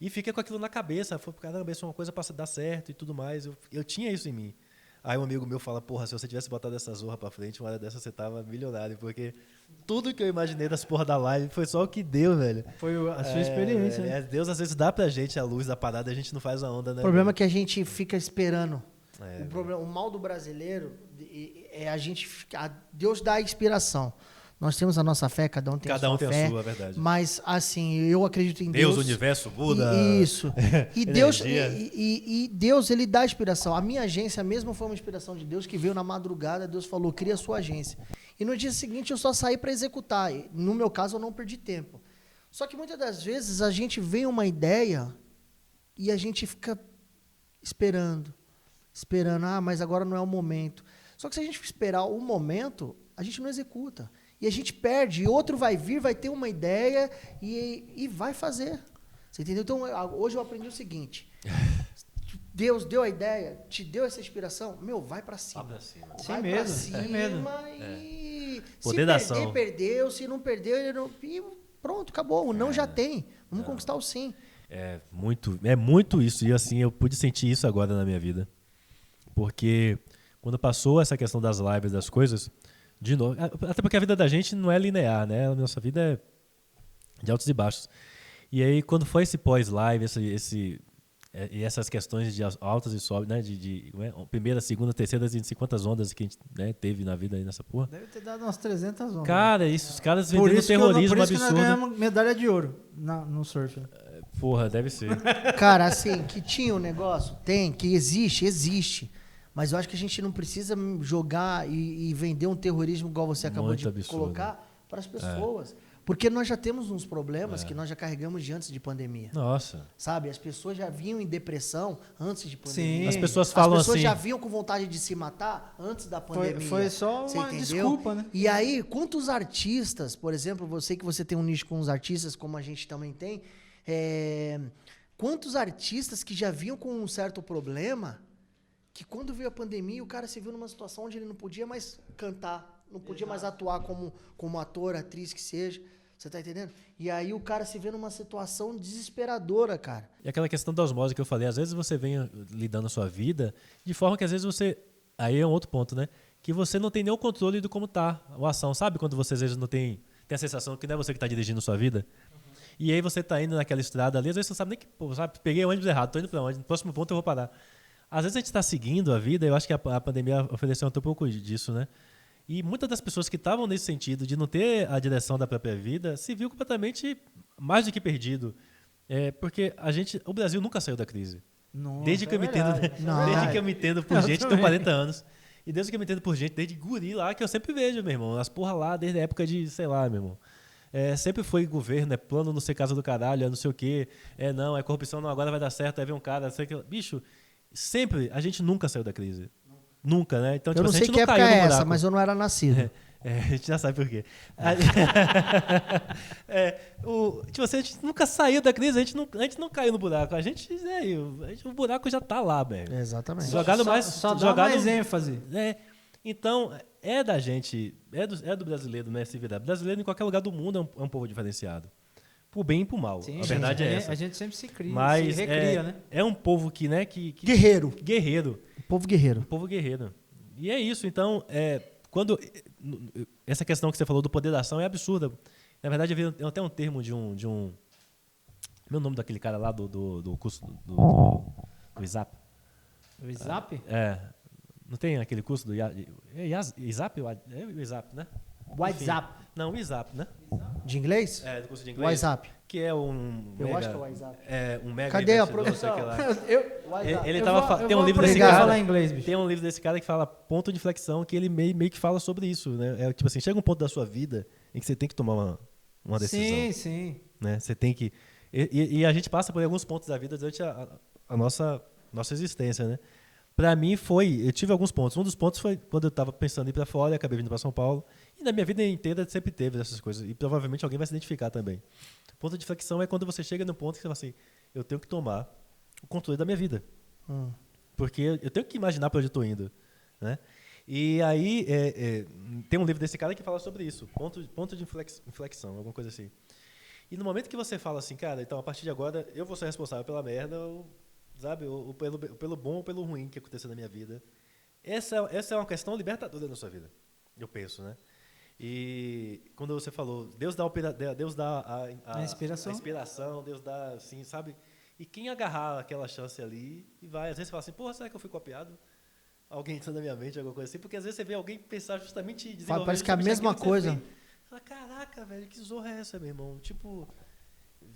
E fiquei com aquilo na cabeça. Falei, caramba, isso é uma coisa para dar certo e tudo mais. Eu tinha isso em mim. Aí um amigo meu fala, porra, se você tivesse botado essa zorra pra frente, uma hora dessa você tava milionário, porque tudo que eu imaginei das porra da live foi só o que deu, velho. Foi a sua experiência. Né? Deus às vezes dá pra gente a luz da parada e a gente não faz a onda, né? O problema é que a gente fica esperando. É, O mal do brasileiro é a gente ficar... Deus dá a inspiração. Nós temos a nossa fé, cada um tem a sua fé. Cada um tem a sua, é verdade. Mas, assim, eu acredito em Deus. Deus, universo, Buda. Isso. E Deus, Deus, ele dá inspiração. A minha agência mesmo foi uma inspiração de Deus, que veio na madrugada, Deus falou, cria a sua agência. E no dia seguinte eu só saí para executar. No meu caso, eu não perdi tempo. Só que muitas das vezes a gente vê uma ideia e a gente fica esperando, mas agora não é o momento. Só que se a gente esperar o momento, a gente não executa. E a gente perde, e outro vai vir, vai ter uma ideia e vai fazer. Você entendeu? Então, hoje eu aprendi o seguinte. Deus deu a ideia, te deu essa inspiração, vai pra cima. Vai pra cima. Sem medo, sem medo. E Poder da se ação. perder, perdeu. Se não perdeu, e pronto, acabou. O não já tem. Vamos conquistar o sim. É muito isso. E assim, eu pude sentir isso agora na minha vida. Porque quando passou essa questão das lives, das coisas... De novo, até porque a vida da gente não é linear, né? A nossa vida é de altos e baixos. E aí, quando foi esse pós-live, e essas questões de altas e sobes, né? Primeira, segunda, terceira, não sei quantas ondas que a gente, né, teve na vida aí nessa porra. Deve ter dado umas 300 ondas. Cara, isso, os caras vendendo terrorismo por isso absurdo. Que nós ganhamos medalha de ouro no surf. Porra, deve ser. Cara, assim, que tinha um negócio? Tem, que existe. Mas eu acho que a gente não precisa jogar e vender um terrorismo igual você acabou de colocar para as pessoas. Porque nós já temos uns problemas que nós já carregamos de antes de pandemia. Nossa. Sabe? As pessoas já vinham em depressão antes de pandemia. Sim. As pessoas falam assim... As pessoas já vinham com vontade de se matar antes da pandemia. Foi só uma desculpa, né? E aí, quantos artistas, por exemplo, você que você tem um nicho com os artistas, como a gente também tem, quantos artistas que já vinham com um certo problema... que quando veio a pandemia, o cara se viu numa situação onde ele não podia mais cantar, não podia mais atuar como ator, atriz que seja. Você tá entendendo? E aí o cara se vê numa situação desesperadora, cara. E aquela questão da osmose que eu falei, às vezes você vem lidando a sua vida de forma que às vezes você... Aí é um outro ponto, né? Que você não tem nem o controle de como tá a ação. Sabe quando você às vezes não tem a sensação que não é você que tá dirigindo a sua vida? E aí você tá indo naquela estrada ali, às vezes você sabe nem que... Pô, sabe, peguei o ônibus errado, tô indo pra onde? No próximo ponto eu vou parar. Às vezes a gente está seguindo a vida, eu acho que a pandemia ofereceu um pouco disso, né? E muitas das pessoas que estavam nesse sentido de não ter a direção da própria vida se viu completamente mais do que perdido. Porque o Brasil nunca saiu da crise. Nossa, desde que eu me entendo por gente, tenho 40 anos. E desde que eu me entendo por gente, desde guri lá, que eu sempre vejo, meu irmão. As porra lá, desde a época de, sei lá, meu irmão. Sempre foi governo, plano não ser casa do caralho, não sei o quê. Não, é corrupção, não, agora vai dar certo, aí vem um cara, não sei o que. Bicho... Sempre, a gente nunca saiu da crise. Nunca, né? Então, eu não sei que época é essa, mas eu não era nascido. A gente já sabe por quê. A gente nunca saiu da crise, a gente não caiu no buraco. O buraco já tá lá, velho. Exatamente. Só dá mais ênfase. Então, da gente, é do brasileiro, né? Se virar. Brasileiro em qualquer lugar do mundo é um povo diferenciado. Pro bem e pro mal. Sim, a verdade é essa. A gente sempre se cria, mas se recria, né? É um povo que Guerreiro. Guerreiro. Povo guerreiro. Um povo guerreiro. E é isso. Então, quando essa questão que você falou do poder da ação é absurda. Na verdade, eu vi até um termo de um meu nome daquele cara lá do curso do ISAP. O ISAP? Não tem aquele curso do ISAP? É o ISAP, né? WhatsApp. Enfim. Não, o ISAP, né? De inglês? É, do curso de inglês. WhatsApp. Que é um Eu mega, acho que é o WhatsApp. É, um mega Cadê a investidor, sei que lá. Ele Eu tava vou- eu tem um vou livro desse aprender a cara. falar inglês, bicho. Tem um livro desse cara que fala ponto de inflexão, que ele meio que fala sobre isso, né? É tipo assim, chega um ponto da sua vida em que você tem que tomar uma decisão, Sim, sim. né? Você tem que e a gente passa por alguns pontos da vida durante a nossa existência, né? Pra mim eu tive alguns pontos. Um dos pontos foi quando eu tava pensando em ir pra fora e acabei vindo pra São Paulo. E na minha vida inteira sempre teve essas coisas. E provavelmente alguém vai se identificar também. Ponto de inflexão é quando você chega no ponto que você fala assim, eu tenho que tomar o controle da minha vida. Porque eu tenho que imaginar para onde eu estou indo, né? E aí tem um livro desse cara que fala sobre isso, ponto de inflexão, alguma coisa assim. E no momento que você fala assim, cara, então a partir de agora eu vou ser responsável pela merda, sabe, ou pelo bom ou pelo ruim que aconteceu na minha vida. Essa é uma questão libertadora na sua vida, eu penso, né? E quando você falou, Deus dá a inspiração, Deus dá assim, sabe? E quem agarrar aquela chance ali e vai, às vezes você fala assim, porra, será que eu fui copiado? Alguém entrando na minha mente, alguma coisa assim, porque às vezes você vê alguém pensar justamente desenvolver. Parece que é a mesma coisa. Fala, caraca, velho, que zorra é essa, meu irmão? Tipo,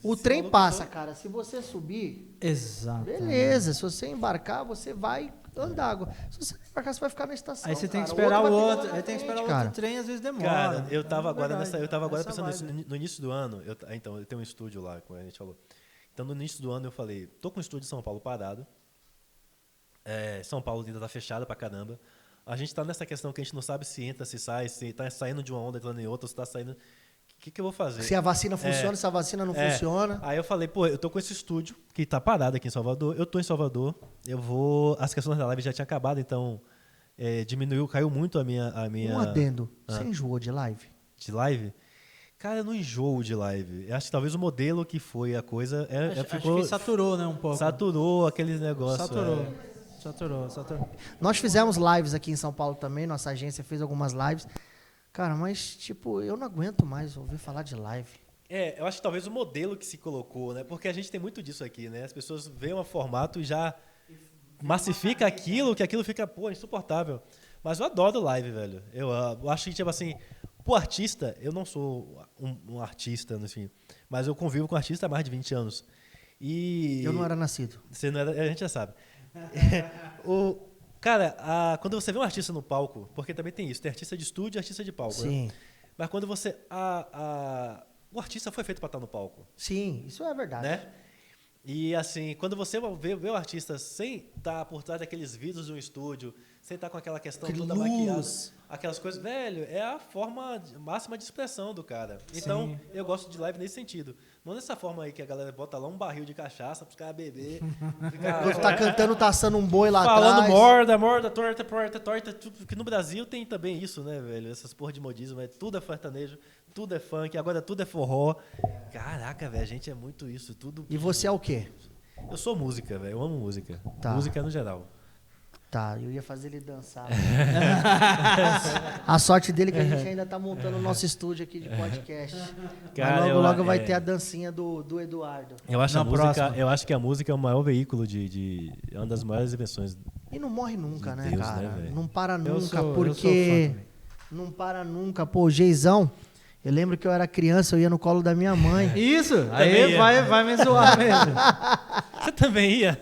O trem passa, cara. Se você subir, Exato. beleza. Se você embarcar, você vai andar. Se você não embarcar, você vai ficar na estação. Aí você tem que cara. esperar o vai pegar outro. lá Aí tem que esperar o cara. outro trem, às vezes demora. cara, eu tava agora Essa pensando nisso vibe. no início do ano. Então, eu tenho um estúdio lá, como a gente falou. Então, no início do ano eu falei, tô com o estúdio em São Paulo parado. São Paulo ainda tá fechado pra caramba. A gente tá nessa questão que a gente não sabe se entra, se sai, se tá saindo de uma onda, entrando em outra, se tá saindo. O que eu vou fazer? Se a vacina funciona, se a vacina não funciona. Aí eu falei, pô, eu tô com esse estúdio que tá parado aqui em Salvador. Eu tô em Salvador. As questões da live já tinham acabado, então caiu muito a minha. Um adendo. Você enjoou de live? De live? Cara, eu não enjoo de live. Eu acho que talvez o modelo que foi a coisa. Acho que saturou, né, um pouco. Saturou aqueles negócios. Saturou. Nós fizemos lives aqui em São Paulo também. Nossa agência fez algumas lives. Cara, mas, tipo, eu não aguento mais ouvir falar de live. Eu acho que talvez o modelo que se colocou, né? Porque a gente tem muito disso aqui, né? As pessoas veem um formato e já massifica aquilo, que aquilo fica, pô, insuportável. Mas eu adoro live, velho. Eu acho que, tipo assim, pro artista, eu não sou um artista, assim, mas eu convivo com artista há mais de 20 anos. E Eu não era nascido. Você não era, a gente já sabe. Cara, quando você vê um artista no palco, porque também tem isso, tem artista de estúdio e artista de palco. Sim. Né? Mas quando você... o artista foi feito para estar no palco. Sim, isso é verdade. Né? E assim, quando você vê o artista sem estar por trás daqueles vidros de um estúdio, sem estar com aquela questão toda maquiada, aquelas coisas, velho, é a forma máxima de expressão do cara. Então, Sim. eu gosto de live nesse sentido. Não dessa forma aí que a galera bota lá um barril de cachaça pros caras beber. Quando tá cantando, tá assando um boi lá falando atrás. morda, torta, porque no Brasil tem também isso, né, velho? Essas porra de modismo, tudo é sertanejo, tudo é funk, agora tudo é forró. Caraca, velho, a gente é muito isso, tudo. E você é o quê? Eu sou música, velho, eu amo música. Tá. Música no geral. Tá, eu ia fazer ele dançar. A sorte dele é que a gente ainda tá montando o nosso estúdio aqui de podcast. Cara, mas logo vai ter a dancinha do Eduardo. Eu acho, próxima. eu acho que a música é o maior veículo é uma das maiores invenções. E não morre nunca, né, Deus, cara? né, velho? Não para Eu nunca, sou porque... fã também. Não para nunca. Pô, Geizão, eu lembro que eu era criança, eu ia no colo da minha mãe. Isso, Também aí ia. vai me zoar mesmo. Você também ia?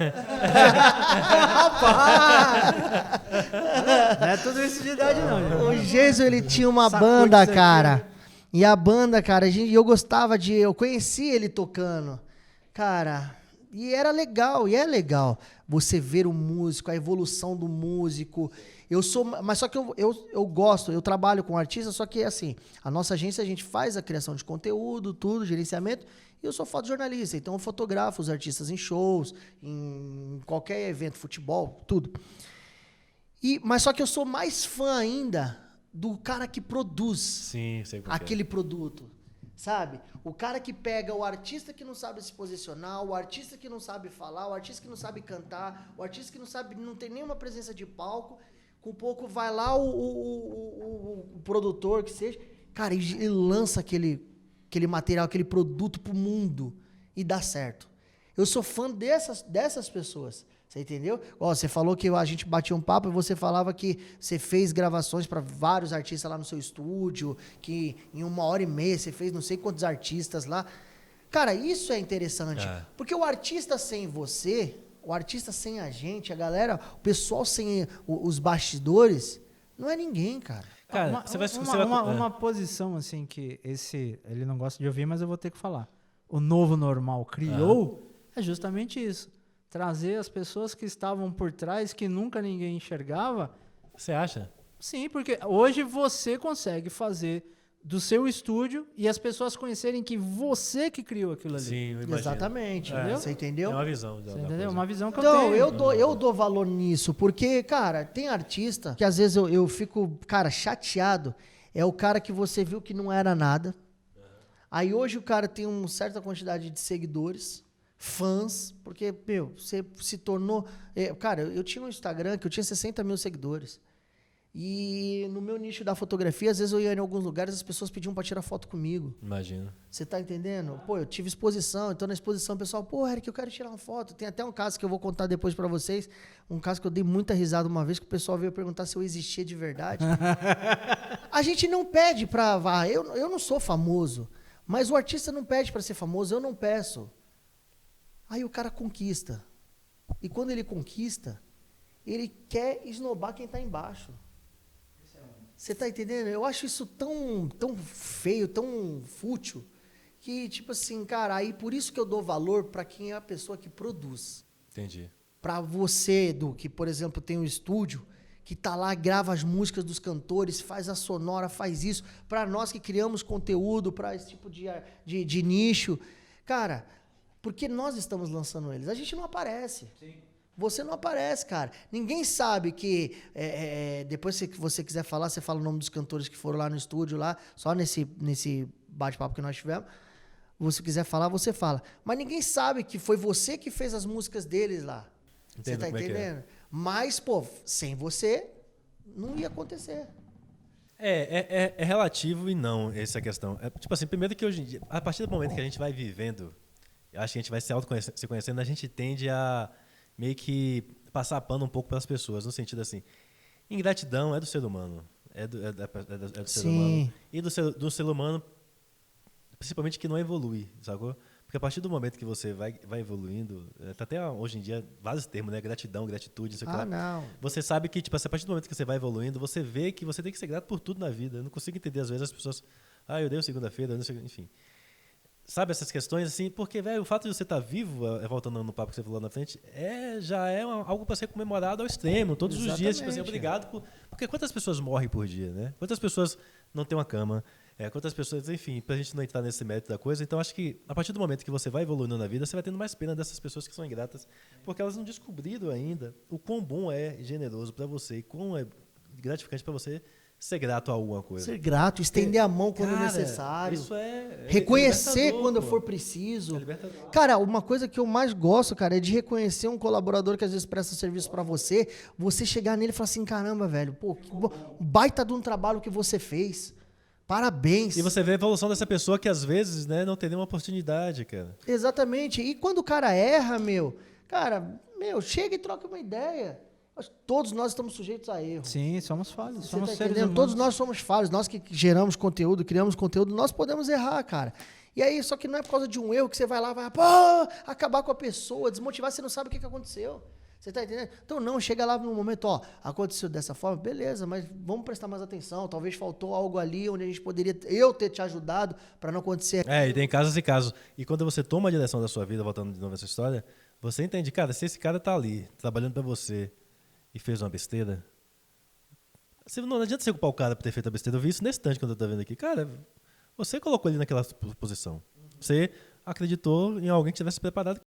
Não é tudo isso de idade, não. O Geiso, ele tinha uma Sacude banda, isso aqui. cara. E a banda, cara, eu gostava eu conheci ele tocando. Cara, e era legal, e é legal você ver o músico, a evolução do músico. Mas só que eu gosto, eu trabalho com artista, só que assim, a nossa agência, a gente faz a criação de conteúdo, tudo, gerenciamento, e eu sou fotojornalista, então eu fotografo os artistas em shows, em qualquer evento, futebol, tudo. Mas só que eu sou mais fã ainda do cara que produz Sim, sei como aquele produto, sabe? O cara que pega o artista que não sabe se posicionar, o artista que não sabe falar, o artista que não sabe cantar, o artista que não tem nenhuma presença de palco, com pouco vai lá o produtor que seja, cara, ele lança aquele material, aquele produto pro mundo e dá certo. Eu sou fã dessas pessoas, Você entendeu? Ó, você falou que a gente batia um papo e você falava que você fez gravações para vários artistas lá no seu estúdio, que em 1h30 você fez não sei quantos artistas lá. Cara, isso é interessante. Porque o artista sem você, o artista sem a gente, a galera, o pessoal sem os bastidores, não é ninguém, cara. Cara, uma posição assim que ele não gosta de ouvir, mas eu vou ter que falar. O novo normal criou é justamente isso. Trazer as pessoas que estavam por trás, que nunca ninguém enxergava. Você acha? Sim, porque hoje você consegue fazer do seu estúdio e as pessoas conhecerem que você que criou aquilo ali. Sim, eu imagino. Exatamente. Você entendeu? É uma visão. Você entendeu? Uma visão que Então, eu tenho. eu dou valor nisso, porque, cara, tem artista que às vezes eu fico, cara, chateado. É o cara que você viu que não era nada. Aí hoje o cara tem uma certa quantidade de seguidores, fãs, porque, meu, você se tornou... cara, eu tinha um Instagram que eu tinha 60 mil seguidores. E no meu nicho da fotografia, às vezes eu ia em alguns lugares, as pessoas pediam pra tirar foto comigo. Imagino. Você tá entendendo? Pô, eu tive exposição, então na exposição o pessoal, pô, Eric, eu quero tirar uma foto. Tem até um caso que eu vou contar depois pra vocês, um caso que eu dei muita risada uma vez, que o pessoal veio perguntar se eu existia de verdade. A gente não pede pra... Eu não sou famoso, mas o artista não pede pra ser famoso, eu não peço. Aí o cara conquista. E quando ele conquista, ele quer esnobar quem tá embaixo. Você tá entendendo? Eu acho isso tão feio, tão fútil, que, tipo assim, cara, aí por isso que eu dou valor para quem é a pessoa que produz. Entendi. Para você, Edu, que, por exemplo, tem um estúdio, que tá lá, grava as músicas dos cantores, faz a sonora, faz isso. Para nós que criamos conteúdo para esse tipo de nicho. Cara, porque nós estamos lançando eles. A gente não aparece. Sim. Você não aparece, cara. Ninguém sabe que... depois, se você quiser falar, você fala o nome dos cantores que foram lá no estúdio, lá, só nesse bate-papo que nós tivemos. Se você quiser falar, você fala. Mas ninguém sabe que foi você que fez as músicas deles lá. Entendo, você tá entendendo? Mas, pô, sem você, não ia acontecer. É relativo e não, essa questão. Tipo assim, primeiro que hoje em dia, a partir do momento que a gente vai vivendo, acho que a gente vai se conhecendo, a gente tende a meio que passar pano um pouco pelas pessoas, no sentido assim, ingratidão é do ser humano, é do ser humano. E do ser humano, principalmente que não evolui, sacou? Porque a partir do momento que você vai evoluindo, tá até hoje em dia vários termos, né? Gratidão, gratitude, isso aqui. Não. Você sabe que, tipo, a partir do momento que você vai evoluindo, você vê que você tem que ser grato por tudo na vida. Eu não consigo entender, às vezes, as pessoas... eu dei segunda-feira, enfim. Sabe essas questões, assim? Porque, velho, o fato de você estar vivo, voltando no papo que você falou na frente, já é algo para ser comemorado ao extremo. Todos os dias, tipo assim, obrigado Porque quantas pessoas morrem por dia, né? Quantas pessoas não têm uma cama? Quantas pessoas, enfim, pra gente não entrar nesse mérito da coisa. Então, acho que a partir do momento que você vai evoluindo na vida, você vai tendo mais pena dessas pessoas que são ingratas, porque elas não descobriram ainda o quão bom é generoso para você e quão é gratificante para você ser grato a alguma coisa. Ser grato, estender a mão quando necessário. Isso reconhecer quando for preciso. Cara, uma coisa que eu mais gosto, cara, é de reconhecer um colaborador que às vezes presta serviço pra você, você chegar nele e falar assim, caramba, velho, pô, que baita de um trabalho que você fez. Parabéns. E você vê a evolução dessa pessoa que às vezes, né, não tem nenhuma oportunidade, cara. Exatamente. E quando o cara erra, chega e troca uma ideia. Todos nós estamos sujeitos a erro. Sim, somos falhos. Somos tá seres entendendo? humanos. Todos nós somos falhos. Nós que geramos conteúdo, criamos conteúdo, nós podemos errar, cara. E aí, só que não é por causa de um erro que você vai lá, acabar com a pessoa, desmotivar, você não sabe o que aconteceu. Você tá entendendo? Então, não, chega lá no momento, aconteceu dessa forma, beleza, mas vamos prestar mais atenção. Talvez faltou algo ali onde a gente poderia, eu ter te ajudado para não acontecer. E tem casos e casos. E quando você toma a direção da sua vida, voltando de novo essa história, você entende, cara, se esse cara tá ali, trabalhando para você e fez uma besteira, não adianta você culpar o cara por ter feito a besteira. Eu vi isso nesse instante quando eu tô vendo aqui. Cara, você colocou ele naquela posição. Você acreditou em alguém que tivesse preparado